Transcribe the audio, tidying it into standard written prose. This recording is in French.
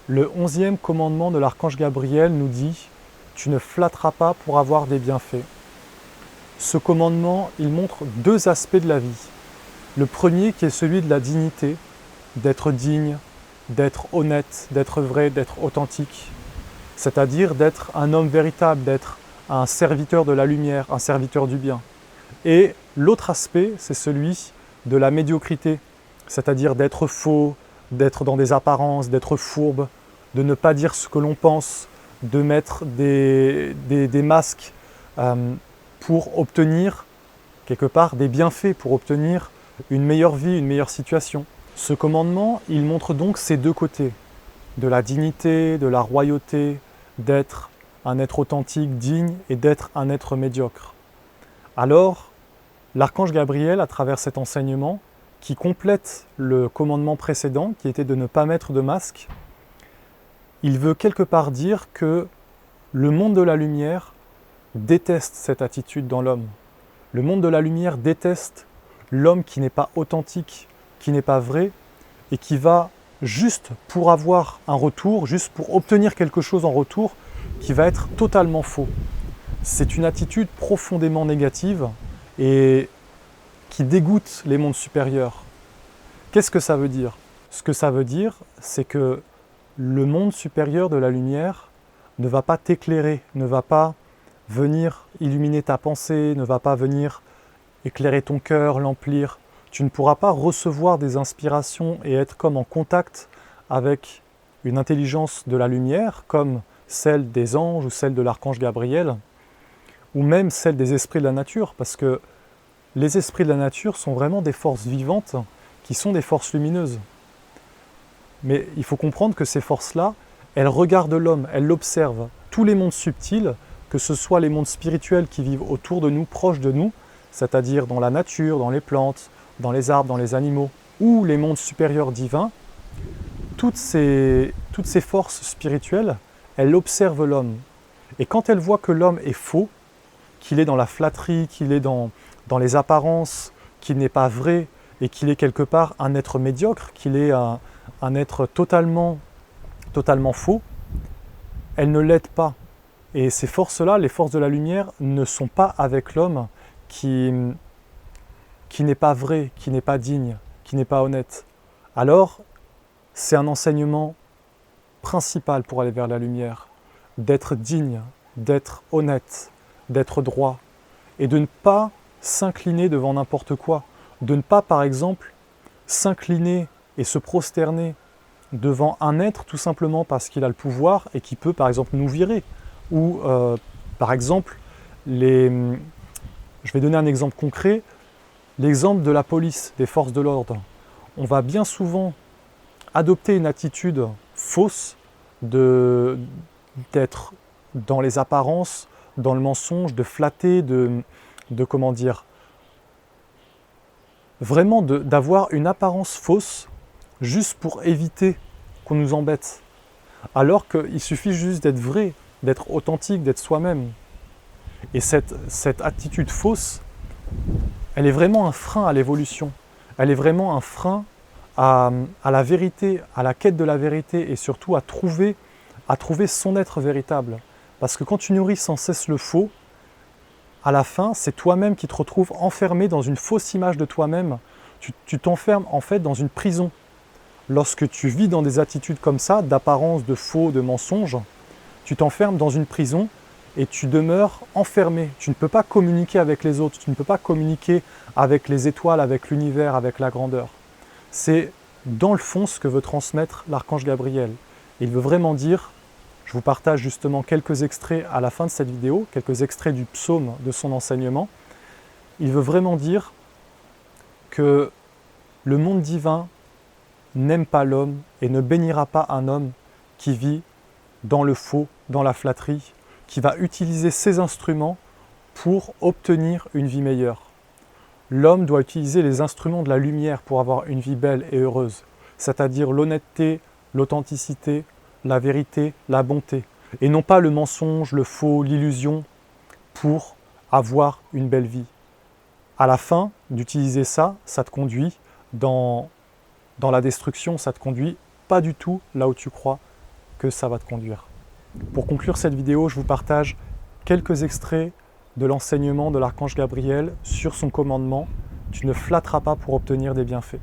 Le 11e commandement de l'archange Gabriel nous dit « Tu ne flatteras pas pour avoir des bienfaits ». Ce commandement, il montre deux aspects de la vie. Le premier qui est celui de la dignité, d'être digne, d'être honnête, d'être vrai, d'être authentique. C'est-à-dire d'être un homme véritable, d'être un serviteur de la lumière, un serviteur du bien. Et l'autre aspect, c'est celui de la médiocrité, c'est-à-dire d'être faux, d'être dans des apparences, d'être fourbe, de ne pas dire ce que l'on pense, de mettre des masques pour obtenir quelque part des bienfaits, pour obtenir une meilleure vie, une meilleure situation. Ce commandement, il montre donc ces deux côtés, de la dignité, de la royauté, d'être un être authentique, digne, et d'être un être médiocre. Alors, l'archange Gabriel, à travers cet enseignement, qui complète le commandement précédent, qui était de ne pas mettre de masque, il veut quelque part dire que le monde de la lumière déteste cette attitude dans l'homme. Le monde de la lumière déteste l'homme qui n'est pas authentique, qui n'est pas vrai, et qui va juste pour avoir un retour, juste pour obtenir quelque chose en retour, qui va être totalement faux. C'est une attitude profondément négative et qui dégoûte les mondes supérieurs. Qu'est-ce que ça veut dire? Ce que ça veut dire, c'est que le monde supérieur de la lumière ne va pas t'éclairer, ne va pas venir illuminer ta pensée, ne va pas venir éclairer ton cœur, l'emplir. Tu ne pourras pas recevoir des inspirations et être comme en contact avec une intelligence de la lumière, comme celle des anges ou celle de l'archange Gabriel, ou même celle des esprits de la nature, parce que les esprits de la nature sont vraiment des forces vivantes qui sont des forces lumineuses. Mais il faut comprendre que ces forces-là, elles regardent l'homme, elles l'observent. Tous les mondes subtils, que ce soit les mondes spirituels qui vivent autour de nous, proches de nous, c'est-à-dire dans la nature, dans les plantes, dans les arbres, dans les animaux, ou les mondes supérieurs divins, toutes ces forces spirituelles, elles observent l'homme. Et quand elles voient que l'homme est faux, qu'il est dans la flatterie, qu'il est dans les apparences, qu'il n'est pas vrai, et qu'il est quelque part un être médiocre, qu'il est un être totalement faux, elles ne l'aident pas. Et ces forces-là, les forces de la lumière, ne sont pas avec l'homme qui n'est pas vrai, qui n'est pas digne, qui n'est pas honnête. Alors, c'est un enseignement principal pour aller vers la lumière, d'être digne, d'être honnête, d'être droit, et de ne pas s'incliner devant n'importe quoi, de ne pas, par exemple, s'incliner et se prosterner devant un être tout simplement parce qu'il a le pouvoir et qui peut, par exemple, nous virer. Ou, par exemple, je vais donner un exemple concret, l'exemple de la police, des forces de l'ordre. On va bien souvent adopter une attitude fausse d'être dans les apparences, dans le mensonge, de flatter, de comment dire, vraiment d'avoir une apparence fausse juste pour éviter qu'on nous embête. Alors qu'il suffit juste d'être vrai, d'être authentique, d'être soi-même. Et cette attitude fausse, elle est vraiment un frein à l'évolution. Elle est vraiment un frein à la vérité, à la quête de la vérité et surtout à trouver son être véritable. Parce que quand tu nourris sans cesse le faux, à la fin, c'est toi-même qui te retrouves enfermé dans une fausse image de toi-même. Tu t'enfermes en fait dans une prison. Lorsque tu vis dans des attitudes comme ça, d'apparence, de faux, de mensonges, tu t'enfermes dans une prison et tu demeures enfermé. Tu ne peux pas communiquer avec les autres, tu ne peux pas communiquer avec les étoiles, avec l'univers, avec la grandeur. C'est dans le fond ce que veut transmettre l'archange Gabriel. Il veut vraiment dire, je vous partage justement quelques extraits à la fin de cette vidéo, quelques extraits du psaume de son enseignement. Il veut vraiment dire que le monde divin n'aime pas l'homme et ne bénira pas un homme qui vit dans le faux, dans la flatterie, qui va utiliser ses instruments pour obtenir une vie meilleure. L'homme doit utiliser les instruments de la lumière pour avoir une vie belle et heureuse, c'est-à-dire l'honnêteté, l'authenticité, la vérité, la bonté, et non pas le mensonge, le faux, l'illusion, pour avoir une belle vie. À la fin d'utiliser ça, ça te conduit dans la destruction, ça te conduit pas du tout là où tu crois que ça va te conduire. Pour conclure cette vidéo, je vous partage quelques extraits de l'enseignement de l'archange Gabriel sur son commandement « Tu ne flatteras pas pour obtenir des bienfaits ».